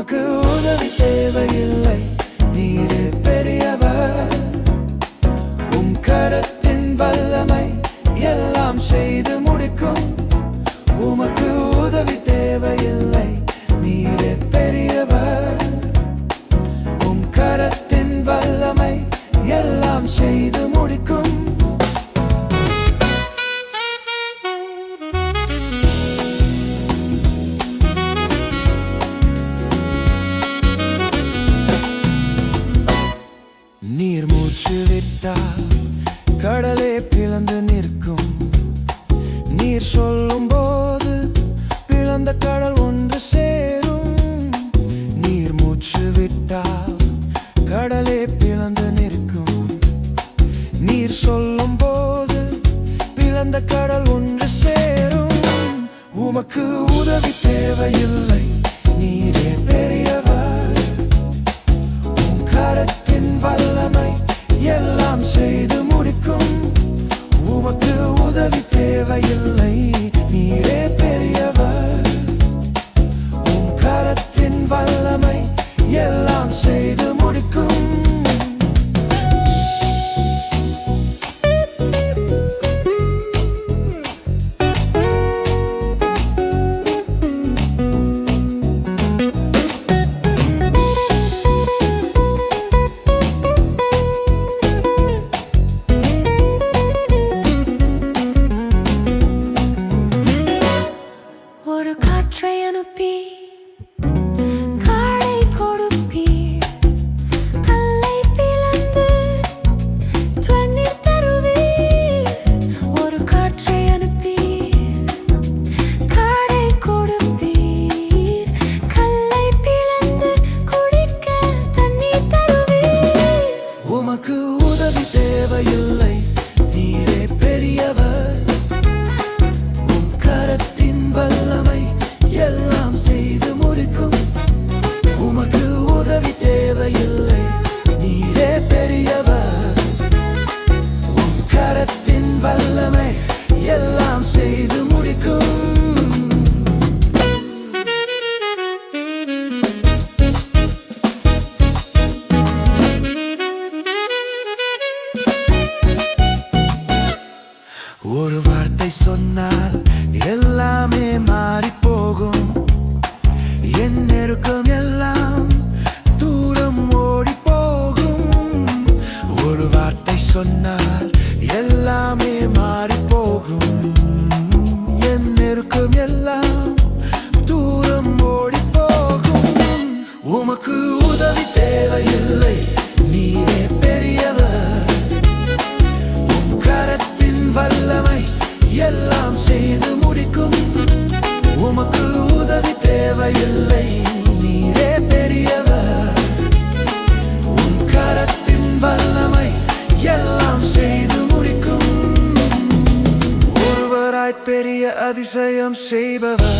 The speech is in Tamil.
உமக்கு உதவி தேவையில்லை, நீரே பெரியவர். உம் கரத்தின் வல்லமை எல்லாம் செய்து முடிக்கும். உமக்கு உதவி தேவையில்லை, நீரே பெரியவர். உம் கரத்தின் வல்லமை எல்லாம் செய்து முடிக்கும். நீர் மூச்சு விட்டால் கடலே பிளந்து நிற்கும். நீர் சொல்லும் போது பிளந்த கடல் ஒன்று சேரும். நீர் மூச்சு விட்டால் கடலே பிளந்து நிற்கும். நீர் சொல்லும் போது பிளந்த கடல் ஒன்று சேரும். உமக்கு உதவி தேவையில்லை, நீரே பெரியவர். உம் கரத்தின் வல்லமை எல்லாம் செய்து முடிக்கும். உமக்கு உதவி தேவையில்லை, நீரே பெரியவர். உம் கரத்தின் வல்லமை எல்லாம் செய்து முடிக்கும். ஒரு காற்றை அனுப்பி காடை கொடுப்பீர். கல்லை பிளந்து தண்ணீர் தருவீர். ஒரு காற்றை அனுப்பி காடை கொடுப்பீர். கல்லை பிளந்து குடிக்க தண்ணீர் தருவீர். உமக்கு உதவி தேவையில்லை, நீரே பெரியவர். உம் கரத்தின் வல்லமை எல்லாம் செய்து முடிக்கும். உமக்கு உதவி தேவையில்லை, நீரே பெரியவர். உம் கரத்தின் வல்லமை எல்லாம் செய்து முடிக்கும். ஒரு வார்த்தை சொன்னால் எல்லாமே மாறி போகும். என் நெருக்கம் எல்லாம் தூரம் ஓடி போகும். ஒரு வார்த்தை சொன்னால் எல்லாமே மாறி போகும். என் நெருக்கம் எல்லாம் தூரம் ஓடி போகும். உமக்கு உதவி தேவையில்லை, நீரே பெரியவர். உம் கரத்தின் வல்லமை எல்லாம் செய்து முடிக்கும். உமக்கு உதவி தேவையில்லை, நீரே பெரியவர். உம் கரத்தின் வல்லமை எல்லாம் செய்து முடிக்கும். ஒருவராய் பெரிய அதிசயம் செய்பவர்.